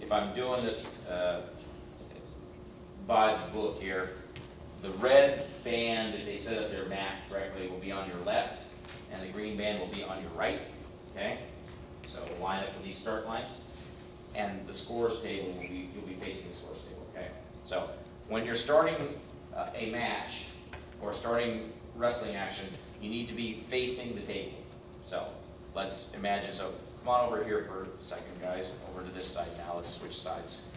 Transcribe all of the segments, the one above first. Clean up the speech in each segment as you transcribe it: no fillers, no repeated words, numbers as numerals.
if I'm doing this by the book here, the red band, if they set up their mat correctly, will be on your left, and the green band will be on your right, okay? So line up with these start lines, and the scores table will be, you'll be facing the scores table, okay? So when you're starting a match or starting wrestling action, you need to be facing the table. So let's imagine, so come on over here for a second, guys, over to this side now. Let's switch sides.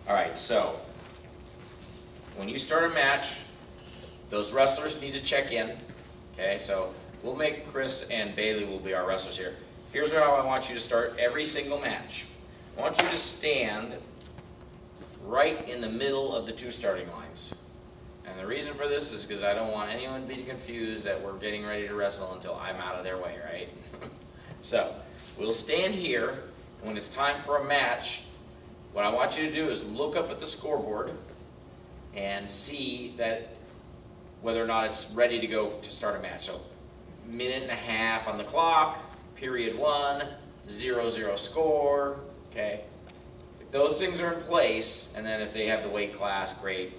All right, so when you start a match, those wrestlers need to check in. Okay, so we'll make Chris and Bailey will be our wrestlers here. Here's how I want you to start every single match. I want you to stand right in the middle of the two starting lines. And the reason for this is because I don't want anyone to be confused that we're getting ready to wrestle until I'm out of their way, right? So we'll stand here. When it's time for a match, what I want you to do is look up at the scoreboard and see that whether or not it's ready to go to start a match. So, minute and a half on the clock, period 1, 0-0 score, okay? If those things are in place, and then if they have the weight class, great.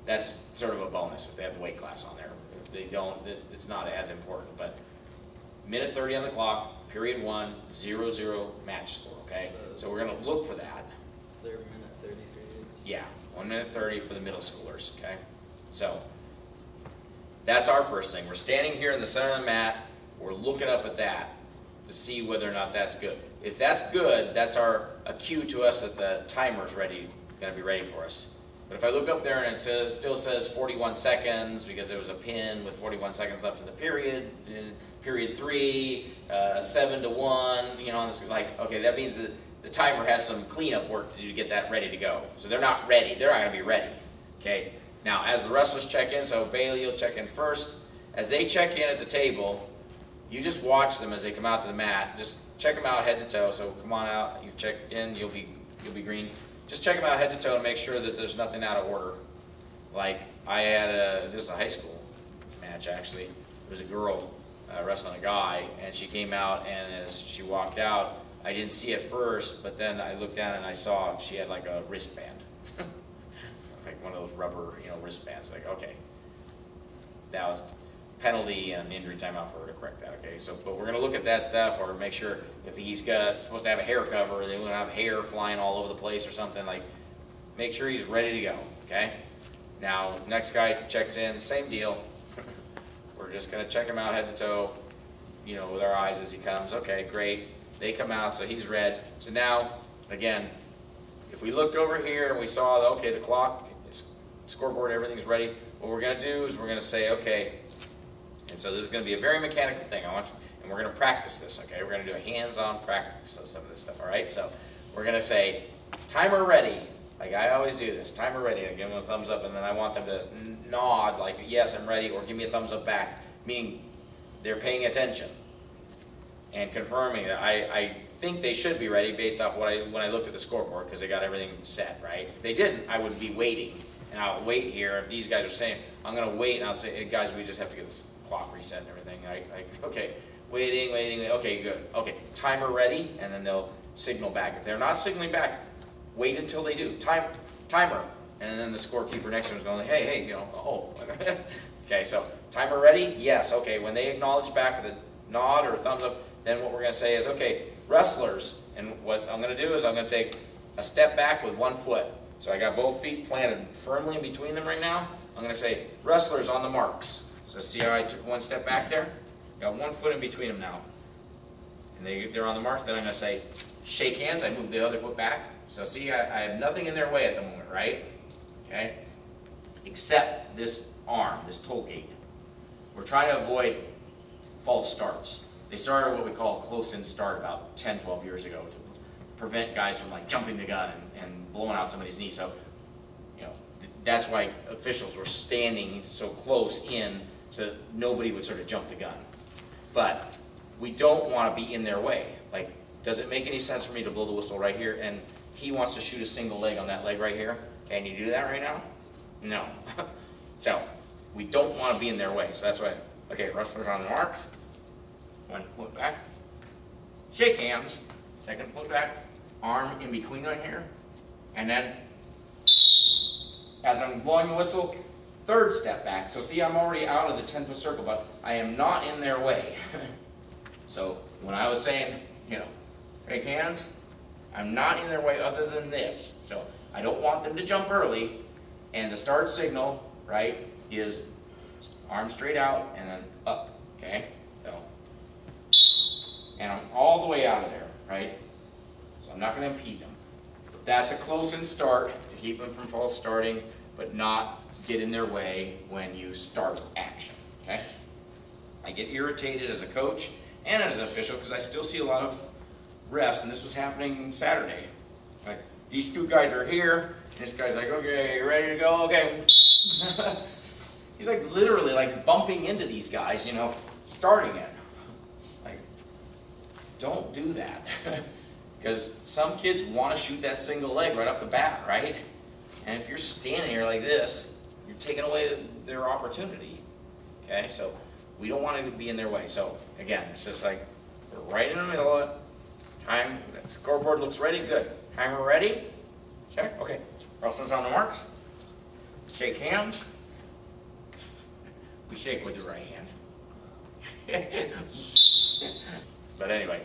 That's sort of a bonus if they have the weight class on there. If they don't, it's not as important. But minute 30 on the clock, period 1, 0-0 match score, okay? So we're going to look for that. They're minute 30 periods? Yeah, 1 minute 30 for the middle schoolers, okay? So that's our first thing. We're standing here in the center of the mat. We're looking up at that to see whether or not that's good. If that's good, that's a cue to us that the timer's going to be ready for us. But if I look up there and it still says 41 seconds because there was a pin with 41 seconds left in the period, in period 3, 7-1, you know, it's like, okay, that means that the timer has some cleanup work to do to get that ready to go. So they're not ready. They're not going to be ready, okay? Now, as the wrestlers check in, so Bailey will check in first. As they check in at the table, you just watch them as they come out to the mat. Just check them out head to toe. So come on out. You've checked in. You'll be green. Just check them out head to toe and make sure that there's nothing out of order. Like I had this is a high school match actually. There was a girl wrestling a guy, and she came out, and as she walked out, I didn't see it first, but then I looked down and I saw she had like a wristband. Like one of those rubber, you know, wristbands. Like, okay, that was penalty and injury timeout for her to correct that. Okay, so but we're gonna look at that stuff, or make sure if he's supposed to have a hair cover, they won't have hair flying all over the place or something. Like, make sure he's ready to go. Okay. Now, next guy checks in, same deal. We're just gonna check him out head to toe, you know, with our eyes as he comes. Okay, great. They come out, so he's red. So now, again, if we looked over here and we saw, okay, the clock, scoreboard, everything's ready, what we're going to do is we're going to say, okay, and so this is going to be a very mechanical thing, and we're going to practice this, okay? We're going to do a hands-on practice of some of this stuff, all right? So we're going to say, timer ready. Like I always do this, timer ready. I give them a thumbs up, and then I want them to nod, like, yes, I'm ready, or give me a thumbs up back, meaning they're paying attention and confirming that I think they should be ready based off when I looked at the scoreboard, because they got everything set, right? If they didn't, I would be waiting, and I'll wait here. If these guys are saying, I'm going to wait, and I'll say, hey, guys, we just have to get this clock reset and everything. Okay, waiting, okay, good. Okay, timer ready, and then they'll signal back. If they're not signaling back, wait until they do. Timer. And then the scorekeeper next to them is going, hey, you know, oh. Okay, so timer ready? Yes, okay. When they acknowledge back with a nod or a thumbs up, then what we're going to say is, okay, wrestlers, and what I'm going to do is I'm going to take a step back with 1 foot. So I got both feet planted firmly in between them right now. I'm going to say, wrestlers on the marks. So see how I took 1 step back there? Got 1 foot in between them now. And they're on the marks. Then I'm going to say, shake hands. I move the other foot back. So see, I have nothing in their way at the moment, right? Okay? Except this arm, this toe gate. We're trying to avoid false starts. They started what we call a close-in start about 10, 12 years ago to prevent guys from like jumping the gun and blowing out somebody's knee. So, you know, that's why officials were standing so close in so that nobody would sort of jump the gun. But we don't want to be in their way. Like, does it make any sense for me to blow the whistle right here and he wants to shoot a single leg on that leg right here? Can you do that right now? No. So, we don't want to be in their way. So that's why, okay, wrestlers on the marks. One foot back. Shake hands. Second foot back. Arm in between on here. And then, as I'm blowing the whistle, third step back. So see, I'm already out of the 10-foot circle, but I am not in their way. So when I was saying, you know, shake hands, I'm not in their way other than this. So I don't want them to jump early. And the start signal, right, is arm straight out and then up, okay? So, and I'm all the way out of there, right? So I'm not going to impede them. That's a close-in start to keep them from false starting, but not get in their way when you start action, okay? I get irritated as a coach and as an official because I still see a lot of refs, and this was happening Saturday. Like, these two guys are here, and this guy's like, okay, you ready to go? Okay. He's like literally like bumping into these guys, you know, starting it. Like, don't do that. Because some kids want to shoot that single leg right off the bat, right? And if you're standing here like this, you're taking away their opportunity. Okay, so we don't want to be in their way. So again, it's just like we're right in the middle of it. Time, the scoreboard looks ready, good. Timer ready? Check, okay. Wrestlers on the marks. Shake hands. We shake with the right hand. But anyway,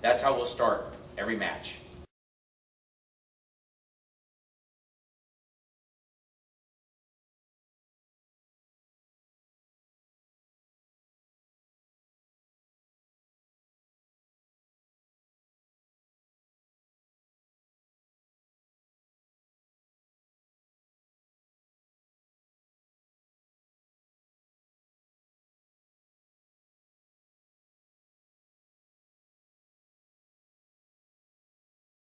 that's how we'll start every match.